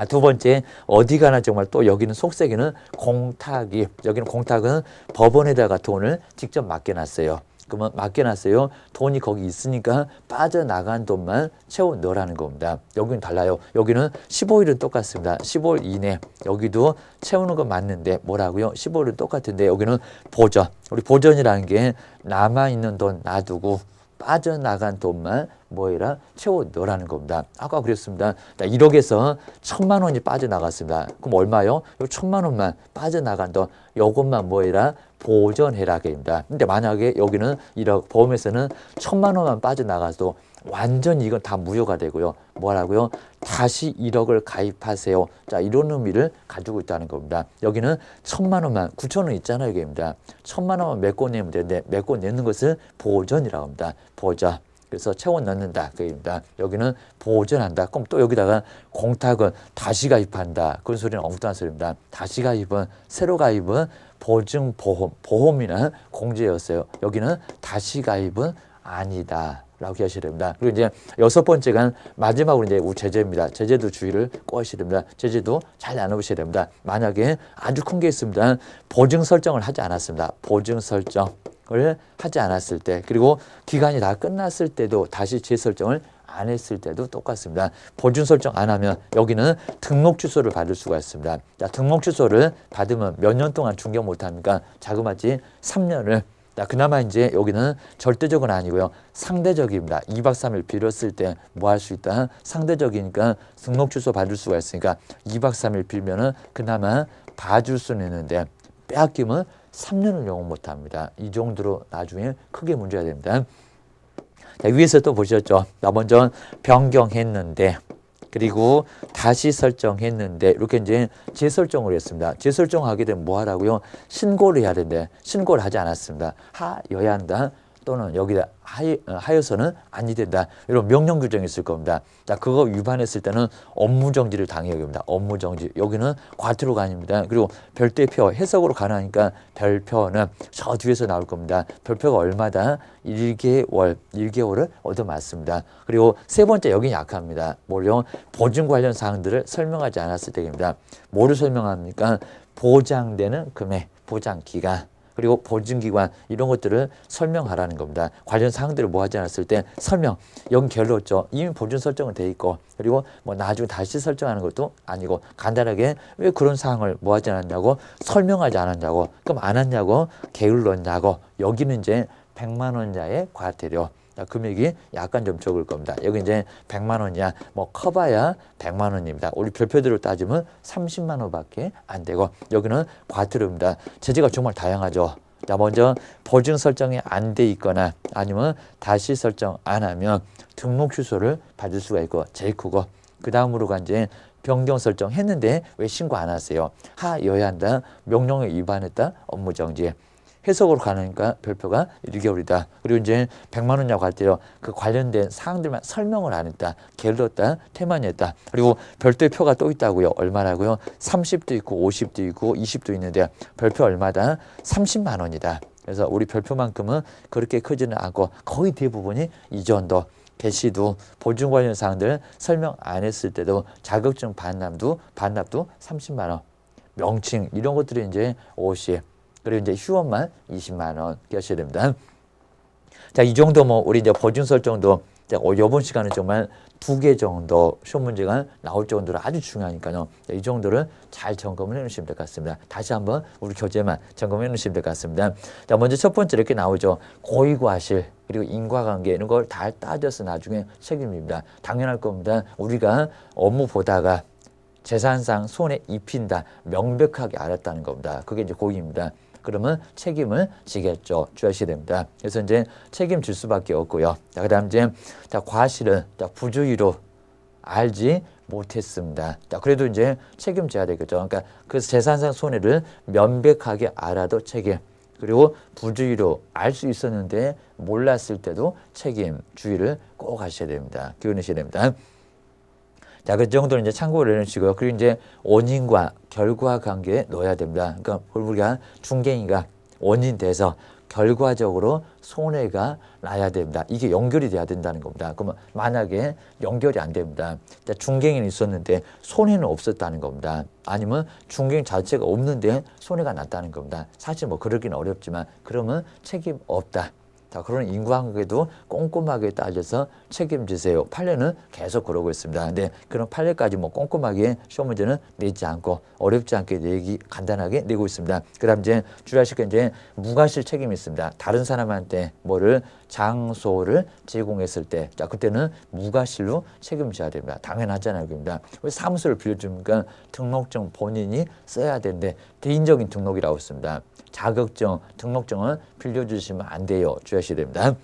두 번째, 어디 가나 정말 또 여기는 속세기는 공탁이, 여기는 공탁은 법원에다가 돈을 직접 맡겨놨어요. 그러면 맡겨놨어요. 돈이 거기 있으니까 빠져나간 돈만 채워 넣으라는 겁니다. 여기는 달라요. 여기는 15일은 똑같습니다. 15일 이내. 여기도 채우는 건 맞는데 뭐라고요? 15일은 똑같은데 여기는 보전. 우리 보전이라는 게 남아있는 돈 놔두고 빠져나간 돈만 뭐해라? 채워 넣으라는 겁니다. 아까 그랬습니다. 1억에서 1,000만 원이 빠져나갔습니다. 그럼 얼마요? 요 1,000만 원만 빠져나간 돈 요것만 뭐해라? 보전해라 입니다. 근데 만약에 여기는 1억 보험에서는 1,000만 원만 빠져나가도 완전히 이건 다 무효가 되고요. 뭐라고요? 다시 1억을 가입하세요. 자, 이런 의미를 가지고 있다는 겁니다. 여기는 1,000만 원만, 9천 원 있잖아요. 여기입니다. 1,000만 원만 메꿔 내면 되는데 메꿔 내는 것을 보전이라고 합니다. 보전. 그래서 채워 넣는다. 그입니다. 여기는 보전한다. 그럼 또 여기다가 공탁은 다시 가입한다. 그런 소리는 엉뚱한 소리입니다. 다시 가입은, 새로 가입은 보증보험, 보험이나 공제였어요. 여기는 다시 가입은 아니다. 라고 하셔야 됩니다. 그리고 이제 여섯 번째가 마지막으로 이제 제재입니다. 제재도 주의를 꼭 하셔야 됩니다. 제재도 잘 나눠보셔야 됩니다. 만약에 아주 큰 게 있습니다. 보증 설정을 하지 않았습니다. 보증 설정을 하지 않았을 때 그리고 기간이 다 끝났을 때도 다시 재설정을 안 했을 때도 똑같습니다. 보증 설정 안 하면 여기는 등록 취소를 받을 수가 있습니다. 자, 등록 취소를 받으면 몇 년 동안 중개 못 합니까? 자그마치 3년을. 자, 그나마 이제 여기는 절대적은 아니고요. 상대적입니다. 2박 3일 빌었을 때 뭐 할 수 있다? 상대적이니까 등록 취소 받을 수가 있으니까 2박 3일 빌면은 그나마 봐줄 수는 있는데 빼앗기면 3년을 영업 못 합니다. 이 정도로 나중에 크게 문제가 됩니다. 자, 위에서 또 보셨죠? 나 먼저 변경했는데 그리고 다시 설정했는데 이렇게 이제 재설정을 했습니다. 재설정하게 되면 뭐 하라고요? 신고를 해야 되는데 신고를 하지 않았습니다. 하여야 한다. 또는 여기다 하여서는 아니 된다. 이런 명령 규정이 있을 겁니다. 자, 그거 위반했을 때는 업무정지를 당해야 됩니다. 업무정지. 여기는 과태료가 아닙니다. 그리고 별도표 해석으로 가능하니까 별표는 저 뒤에서 나올 겁니다. 별표가 얼마다? 1개월을 얻어맞습니다. 그리고 세 번째 여기 약합니다. 뭐요? 보증 관련 사항들을 설명하지 않았을 때입니다. 뭐를 설명합니까? 보장되는 금액, 보장기간. 그리고 보증기관 이런 것들을 설명하라는 겁니다. 관련 사항들을 뭐 하지 않았을 때 설명. 여기 결론죠. 이미 보증 설정은 돼 있고 그리고 뭐 나중에 다시 설정하는 것도 아니고 간단하게 왜 그런 사항을 뭐 하지 않았냐고 설명하지 않았냐고 그럼 안 했냐고 게을렀냐고 여기는 이제 100만 원 이하의 과태료. 금액이 약간 좀 적을 겁니다. 여기 이제 100만 원이야. 뭐 커봐야 100만 원입니다. 우리 별표대로 따지면 30만 원밖에 안 되고 여기는 과태료입니다. 제재가 정말 다양하죠. 자, 먼저 보증 설정이 안 돼 있거나 아니면 다시 설정 안 하면 등록 취소를 받을 수가 있고 제일 크고 그 다음으로가 이제 변경 설정했는데 왜 신고 안 하세요? 하여야 한다. 명령에 위반했다. 업무정지. 해석으로 가니까 별표가 1개월이다. 그리고 이제 100만 원이라고 할 때요. 그 관련된 사항들만 설명을 안 했다. 게을렀다. 태만했다. 그리고 별도의 표가 또 있다고요. 얼마라고요? 30도 있고 50도 있고 20도 있는데 별표 얼마다? 30만 원이다. 그래서 우리 별표만큼은 그렇게 크지는 않고 거의 대부분이 이 정도. 개시도 보증 관련 사항들 설명 안 했을 때도 자격증 반납도 30만 원. 명칭 이런 것들이 이제 50. 그리고 이제 휴업만 20만 원 하셔야 됩니다. 자, 이 정도 뭐 우리 이제 보증 설정도 이번 시간은 정말 2개 정도 시험 문제가 나올 정도로 아주 중요하니까요. 이 정도를 잘 점검을 해 놓으시면 될 것 같습니다. 다시 한번 우리 교재만 점검해 놓으시면 될 것 같습니다. 자, 먼저 첫 번째 이렇게 나오죠. 고의과실 그리고 인과관계 이런 걸 다 따져서 나중에 책임입니다. 당연할 겁니다. 우리가 업무 보다가 재산상 손에 입힌다 명백하게 알았다는 겁니다. 그게 이제 고의입니다. 그러면 책임을 지겠죠. 주의하셔야 됩니다. 그래서 이제 책임질 수밖에 없고요. 자, 그다음 이제 과실은 부주의로 알지 못했습니다. 자, 그래도 이제 책임져야 되겠죠. 그러니까 그 재산상 손해를 명백하게 알아도 책임. 그리고 부주의로 알 수 있었는데 몰랐을 때도 책임, 주의를 꼭 하셔야 됩니다. 기억하셔야 됩니다. 자, 그 정도는 이제 참고를 해주시고요. 그리고 이제 원인과 결과 관계에 넣어야 됩니다. 그러니까 우리가 중개인가 원인 돼서 결과적으로 손해가 나야 됩니다. 이게 연결이 돼야 된다는 겁니다. 그러면 만약에 연결이 안 됩니다. 중개인이 있었는데 손해는 없었다는 겁니다. 아니면 중개인 자체가 없는데 손해가 났다는 겁니다. 사실 뭐 그러기는 어렵지만 그러면 책임 없다. 자, 그런 인과관계도 꼼꼼하게 따져서 책임지세요. 판례는 계속 그러고 있습니다. 근데 그런 판례까지 뭐 꼼꼼하게 시험 문제는 내지 않고 어렵지 않게 간단하게 내고 있습니다. 그다음 이제 주의하실 게 이제 무과실 책임이 있습니다. 다른 사람한테 뭐를 장소를 제공했을 때, 자, 그때는 무과실로 책임져야 됩니다. 당연하잖아요, 그입니다. 왜 사무소를 빌려주니까 등록증 본인이 써야 되는데 개인적인 등록이라고 했습니다. 자격증, 등록증은 빌려주시면 안 돼요. 주의하셔야 됩니다.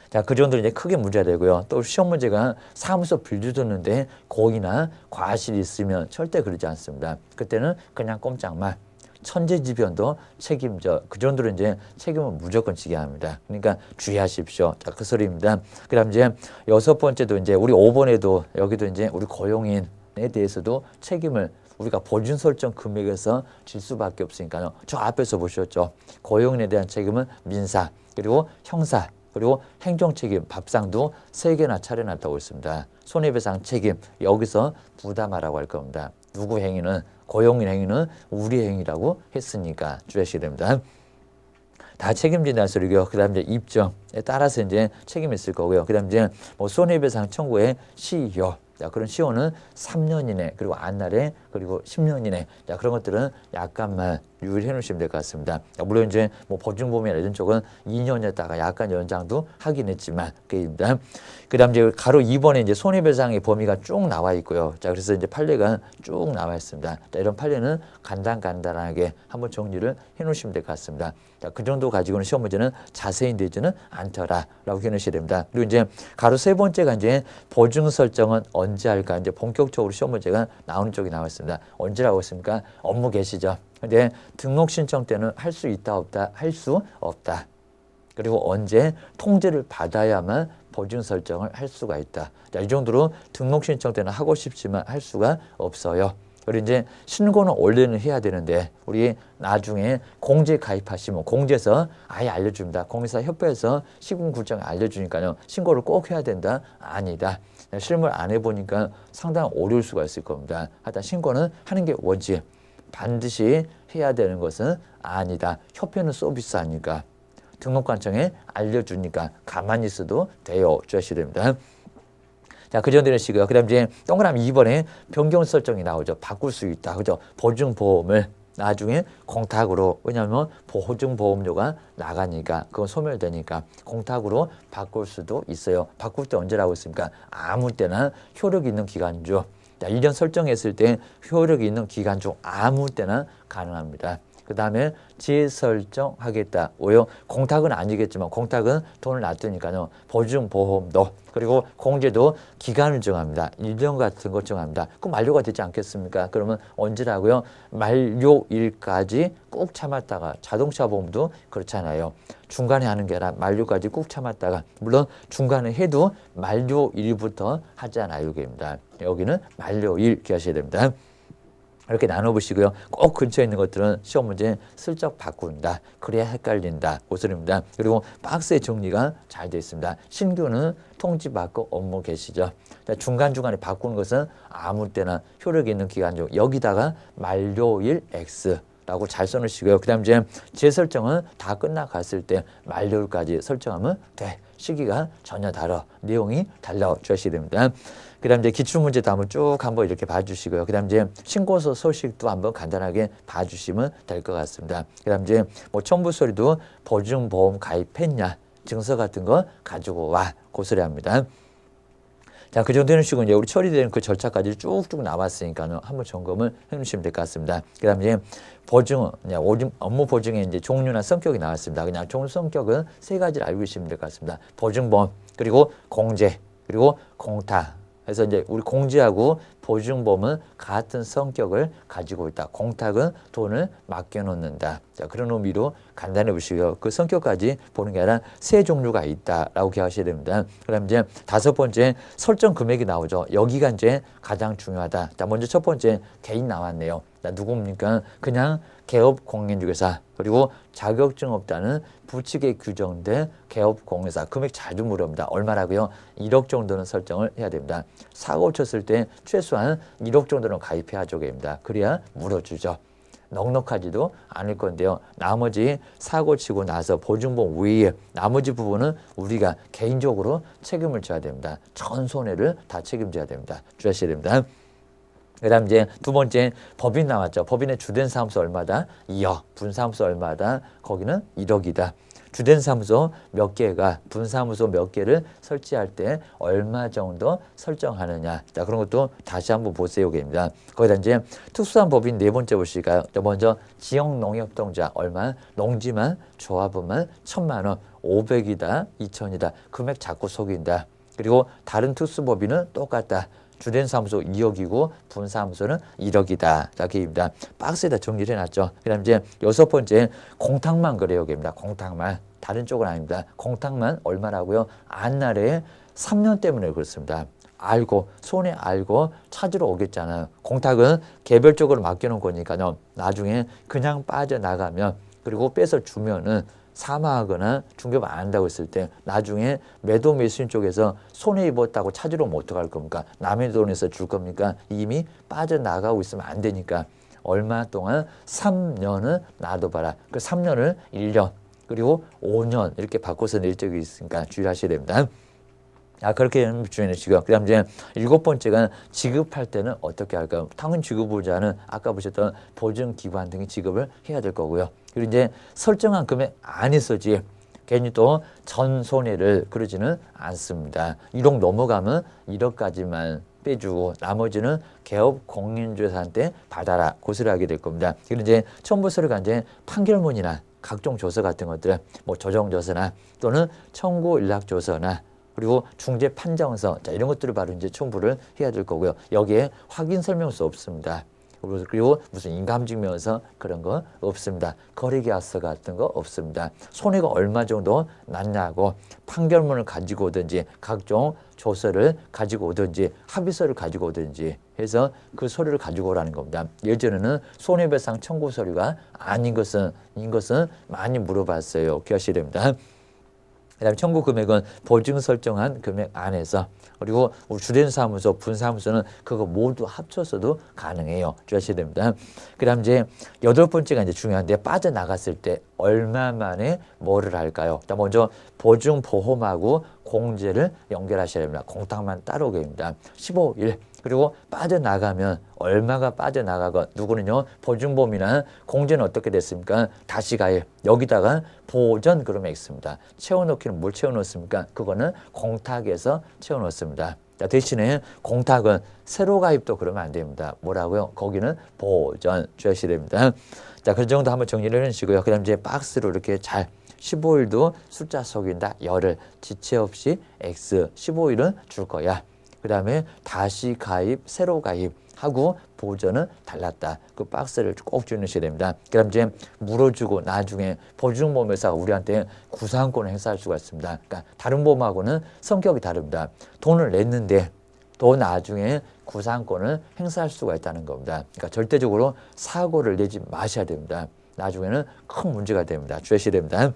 자, 그 정도는 이제 크게 문제가 되고요. 또 시험 문제가 사무소 빌려줬는데 고의나 과실이 있으면 절대 그러지 않습니다. 그때는 그냥 꼼짝만. 천재지변도 책임져. 그 정도로 이제 책임은 무조건 지게 합니다. 그러니까 주의하십시오. 자, 그 소리입니다. 그 다음 이제 6번째도 이제 우리 5번에도 여기도 이제 우리 고용인에 대해서도 책임을 우리가 보증 설정 금액에서 질 수밖에 없으니까요. 저 앞에서 보셨죠. 고용인에 대한 책임은 민사, 그리고 형사, 그리고 행정책임, 밥상도 3개나 차려놨다고 있습니다. 손해배상 책임, 여기서 부담하라고 할 겁니다. 누구 행위는, 고용인 행위는 우리 행위라고 했으니까 주의하셔야 됩니다. 다 책임진다는 소리고요. 그 다음 이제 입증에 따라서 이제 책임이 있을 거고요. 그 다음 이제 뭐 손해배상 청구의 시효. 자, 그런 시효는 3년 이내, 그리고 안날에, 그리고 10년 이내. 자, 그런 것들은 약간만 유의해 놓으시면 될 것 같습니다. 자, 물론 이제 뭐 보증보험이나 이런 쪽은 2년이었다가 약간 연장도 하긴 했지만, 그입니다. 그 다음 이제 가로 2번에 이제 손해배상의 범위가 쭉 나와 있고요. 자, 그래서 이제 판례가 쭉 나와 있습니다. 자, 이런 판례는 간단하게 한번 정리를 해 놓으시면 될 것 같습니다. 자, 그 정도 가지고는 시험 문제는 자세히 내지는 않더라라고 해놓으셔야 됩니다. 그리고 이제 가로 3번째가 이제 보증 설정은 언제 할까? 이제 본격적으로 시험 문제가 나오는 쪽이 나와 있습니다. 언제라고 했습니까? 업무 개시죠. 근데 등록 신청 때는 할 수 있다 없다? 할 수 없다. 그리고 언제 통지를 받아야만 보증 설정을 할 수가 있다. 자, 이 정도로 등록 신청 때는 하고 싶지만 할 수가 없어요. 그리고 이제 신고는 원래는 해야 되는데 우리 나중에 공제 가입하시면 공제에서 아예 알려줍니다. 공인사 협회에서 시군 구청에 알려주니까요. 신고를 꼭 해야 된다? 아니다. 실무를 안 해보니까 상당히 어려울 수가 있을 겁니다. 하여튼 신고는 하는 게 원칙. 반드시 해야 되는 것은 아니다. 협회는 서비스하니까. 등록관청에 알려주니까 가만히 있어도 돼요. 주의하셔야 됩니다. 자, 그 정도 되시고요. 그 다음 이제 동그라미 2번에 변경 설정이 나오죠. 바꿀 수 있다. 그죠? 보증보험을 나중에 공탁으로, 왜냐하면 보증보험료가 나가니까, 그건 소멸되니까 공탁으로 바꿀 수도 있어요. 바꿀 때 언제라고 했습니까? 아무 때나 효력 있는 기간 중. 자, 1년 설정했을 때 효력이 있는 기간 중 아무 때나 가능합니다. 그 다음에 재설정하겠다. 왜요? 공탁은 아니겠지만 공탁은 돈을 놔두니까요. 보증보험도 그리고 공제도 기간을 정합니다. 1년 같은 거 정합니다. 그럼 만료가 되지 않겠습니까? 그러면 언제라고요? 만료일까지 꾹 참았다가 자동차 보험도 그렇잖아요. 중간에 하는 게 아니라 만료까지 꾹 참았다가 물론 중간에 해도 만료일부터 하잖아요. 여기입니다. 여기는 만료일 기하셔야 됩니다. 이렇게 나눠보시고요. 꼭 근처에 있는 것들은 시험 문제 슬쩍 바꾼다. 그래야 헷갈린다. 그 소리입니다. 그리고 박스의 정리가 잘 되어 있습니다. 신규는 통지받고 업무 개시죠. 중간중간에 바꾸는 것은 아무 때나 효력이 있는 기간 중 여기다가 만료일 X 라고 잘 써놓으시고요. 그 다음 이제 재설정은 다 끝나갔을 때 만료일까지 설정하면 돼. 시기가 전혀 다르, 내용이 달라 주셔야 됩니다. 그 다음 이제 기출문제도 한번 쭉 한번 이렇게 봐주시고요. 그 다음 이제 신고서 소식도 한번 간단하게 봐주시면 될 것 같습니다. 그 다음 이제 뭐 첨부서류도 보증보험 가입했냐, 증서 같은 거 가지고 와. 고소리 합니다. 자, 그 정도 해주시고 이제 우리 처리되는 그 절차까지 쭉쭉 남았으니까요. 한번 점검을 해주시면 될 것 같습니다. 그 다음 이제 보증은, 업무 보증의 이제 종류나 성격이 나왔습니다. 그냥 총 성격은 세 가지를 알고 계시면 될 것 같습니다. 보증보험, 그리고 공제, 그리고 공탁. 그래서 이제 우리 공제하고 보증보험은 같은 성격을 가지고 있다. 공탁은 돈을 맡겨놓는다. 자, 그런 의미로 간단히 보시고요. 그 성격까지 보는 게 아니라 세 종류가 있다라고 기억하셔야 됩니다. 그다음 이제 다섯 번째 설정 금액이 나오죠. 여기가 이제 가장 중요하다. 자, 먼저 첫 번째 개인 나왔네요. 자, 누굽니까? 그냥 개업 공인중개사 그리고 자격증 없다는 부칙에 규정된 개업 공인사 금액 자주 물어봅니다. 얼마라고요? 1억 정도는 설정을 해야 됩니다. 사고 쳤을 때 최소한 1억 정도는 가입해야 됩니다. 그래야 물어주죠. 넉넉하지도 않을 건데요. 나머지 사고 치고 나서 보증보험 외에 나머지 부분은 우리가 개인적으로 책임을 져야 됩니다. 전 손해를 다 책임져야 됩니다. 주셔야 됩니다. 그 다음 이제 두 번째 법인 나왔죠. 법인의 주된 사무소 얼마다? 2억. 분사무소 얼마다? 거기는 1억이다. 주된 사무소 몇 개가 분사무소 몇 개를 설치할 때 얼마 정도 설정하느냐. 자, 그런 것도 다시 한번 보세요. 입니다. 거기다 이제 특수한 법인 네 번째 보실까요? 먼저 지역농협동자 얼마? 농지만 조합원만 1,000만 원, 500이다, 2,000이다. 금액 자꾸 속인다. 그리고 다른 특수법인은 똑같다. 주된 사무소 2억이고 분사무소는 1억이다. 자기입니다. 박스에다 정리를 해놨죠. 그다음 이제 여섯 번째 공탁만 그래요. 입니다. 공탁만. 다른 쪽은 아닙니다. 공탁만 얼마라고요? 안날에 3년 때문에 그렇습니다. 알고 손에 알고 찾으러 오겠잖아요. 공탁은 개별적으로 맡겨놓은 거니까요. 나중에 그냥 빠져나가면 그리고 뺏어 주면은 사망하거나 중개업 안 한다고 했을 때 나중에 매도 매수인 쪽에서 손해 입었다고 찾으러 오면 어떡할 겁니까? 남의 돈에서 줄 겁니까? 이미 빠져나가고 있으면 안 되니까 얼마 동안 3년을 놔둬봐라. 그 3년을 1년 그리고 5년 이렇게 바꿔서 낼 적이 있으니까 주의하셔야 됩니다. 그렇게 주의해주시고요. 그 다음 이제 일곱 번째가 지급할 때는 어떻게 할까요? 당연 지급보자는 아까 보셨던 보증기관 등이 지급을 해야 될 거고요. 그리고 이제 설정한 금액 안에서지 괜히 또 전 손해를 그러지는 않습니다. 1억 넘어가면 1억까지만 빼주고 나머지는 개업 공인중개사한테 받아라. 고소를 하게 될 겁니다. 그리고 이제 첨부서류가 이제 판결문이나 각종 조서 같은 것들, 뭐 조정조서나 또는 청구 일락조서나 그리고 중재 판정서, 자, 이런 것들을 바로 이제 첨부를 해야 될 거고요. 여기에 확인 설명서 없습니다. 그리고 무슨 인감증명서 그런 거 없습니다. 거래계약서 같은 거 없습니다. 손해가 얼마 정도 났냐고 판결문을 가지고 오든지 각종 조서를 가지고 오든지 합의서를 가지고 오든지 해서 그 서류를 가지고 오라는 겁니다. 예전에는 손해배상 청구 서류가 아닌 것은 많이 물어봤어요. 기억하셔야 됩니다. 그다음에 청구 금액은 보증 설정한 금액 안에서 그리고 우리 주된 사무소, 분사무소는 그거 모두 합쳐서도 가능해요. 주의하셔야 됩니다. 그다음 이제 여덟 번째가 이제 중요한데 빠져나갔을 때 얼마 만에 뭐를 할까요? 일단 먼저 보증 보험하고 공제를 연결하셔야 됩니다. 공탁만 따로 됩니다. 15일. 그리고 빠져나가면 얼마가 빠져나가건 누구는요 보증보험이나 공제는 어떻게 됐습니까? 다시 가입 여기다가 보전 그러면 X입니다. 채워넣기는 뭘 채워넣습니까? 그거는 공탁에서 채워넣습니다. 자, 대신에 공탁은 새로 가입도 그러면 안 됩니다. 뭐라고요? 거기는 보전 주셔야 됩니다. 자, 그 정도 한번 정리를 해주시고요. 그 다음 이제 박스로 이렇게 잘 15일도 숫자 속인다. 열을 지체 없이 X 15일은 줄 거야. 그 다음에 다시 가입, 새로 가입하고 보전은 달랐다. 그 박스를 꼭 주셔야 됩니다. 그 다음 이제 물어주고 나중에 보증보험회사가 우리한테 구상권을 행사할 수가 있습니다. 그러니까 다른 보험하고는 성격이 다릅니다. 돈을 냈는데 또 나중에 구상권을 행사할 수가 있다는 겁니다. 그러니까 절대적으로 사고를 내지 마셔야 됩니다. 나중에는 큰 문제가 됩니다. 주셔야 됩니다.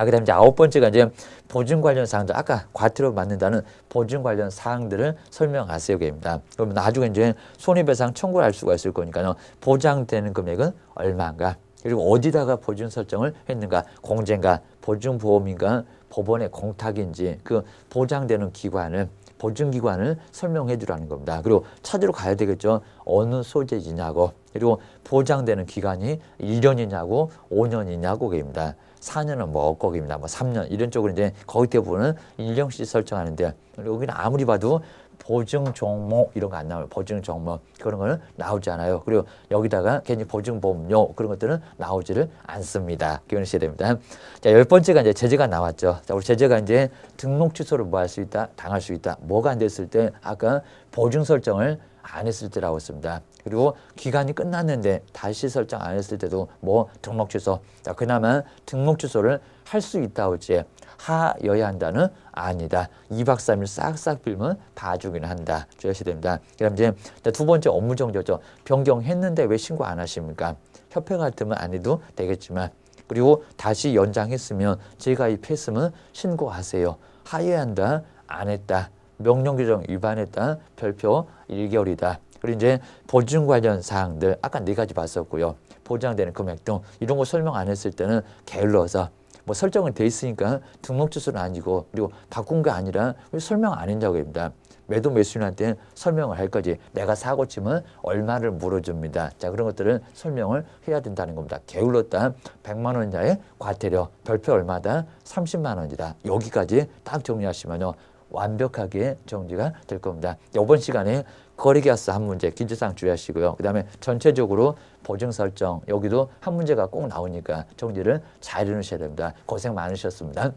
그다음에 이제 9번째가 이제 보증 관련 사항들, 아까 과태료 받는다는 보증 관련 사항들을 설명하세요 입니다. 그러면 나중에 이제 손해배상 청구를 할 수가 있을 거니까요. 보장되는 금액은 얼마인가? 그리고 어디다가 보증 설정을 했는가? 공제인가? 보증보험인가? 법원의 공탁인지 그 보장되는 기관을 보증기관을 설명해 주라는 겁니다. 그리고 찾으러 가야 되겠죠. 어느 소재지냐고. 그리고 보장되는 기간이 1년이냐고 5년이냐고 입니다. 4년은 뭐 억곡입니다. 뭐 3년 이런 쪽으로 이제 거의 대부분은 1년씩 설정하는데 여기는 아무리 봐도 보증 종목 이런 거 안 나와요. 보증 종목 그런 거는 나오지 않아요. 그리고 여기다가 괜히 보증보험료 그런 것들은 나오지를 않습니다. 기억하셔야 됩니다. 자, 10번째가 이제 제재가 나왔죠. 자, 우리 제재가 이제 등록 취소를 뭐 할 수 있다? 당할 수 있다. 뭐가 안 됐을 때 아까 보증 설정을 안 했을 때라고 했습니다. 그리고 기간이 끝났는데 다시 설정 안 했을 때도 뭐 등록 취소. 자, 그나마 등록 취소를 할 수 있다고 했지. 하여야 한다는 아니다. 2박 3일 싹싹 빌면 봐주기는 한다. 주의하셔야 됩니다. 그다음 이제 두 번째 업무 정지죠. 변경했는데 왜 신고 안 하십니까? 협회 같으면 안 해도 되겠지만 그리고 다시 연장했으면 재가입했으면 신고하세요. 하여야 한다. 안 했다. 명령 규정 위반했다. 별표 1개월이다. 그리고 이제 보증 관련 사항들 아까 4가지 봤었고요. 보장되는 금액 등 이런 거 설명 안 했을 때는 게을러서 뭐 설정은 돼 있으니까 등록 취소는 아니고 그리고 바꾼 게 아니라 왜 설명 안 했냐고 합니다. 매도 매수인한테 설명을 할 거지. 내가 사고 치면 얼마를 물어줍니다. 자, 그런 것들을 설명을 해야 된다는 겁니다. 게을렀다. 100만 원 이하의 과태료. 별표 얼마다? 30만 원이다. 여기까지 딱 정리하시면요. 완벽하게 정리가 될 겁니다. 이번 시간에 거래계약서 한 문제 기재사항 주의하시고요. 그 다음에 전체적으로 보증 설정 여기도 한 문제가 꼭 나오니까 정리를 잘 해놓으셔야 됩니다. 고생 많으셨습니다.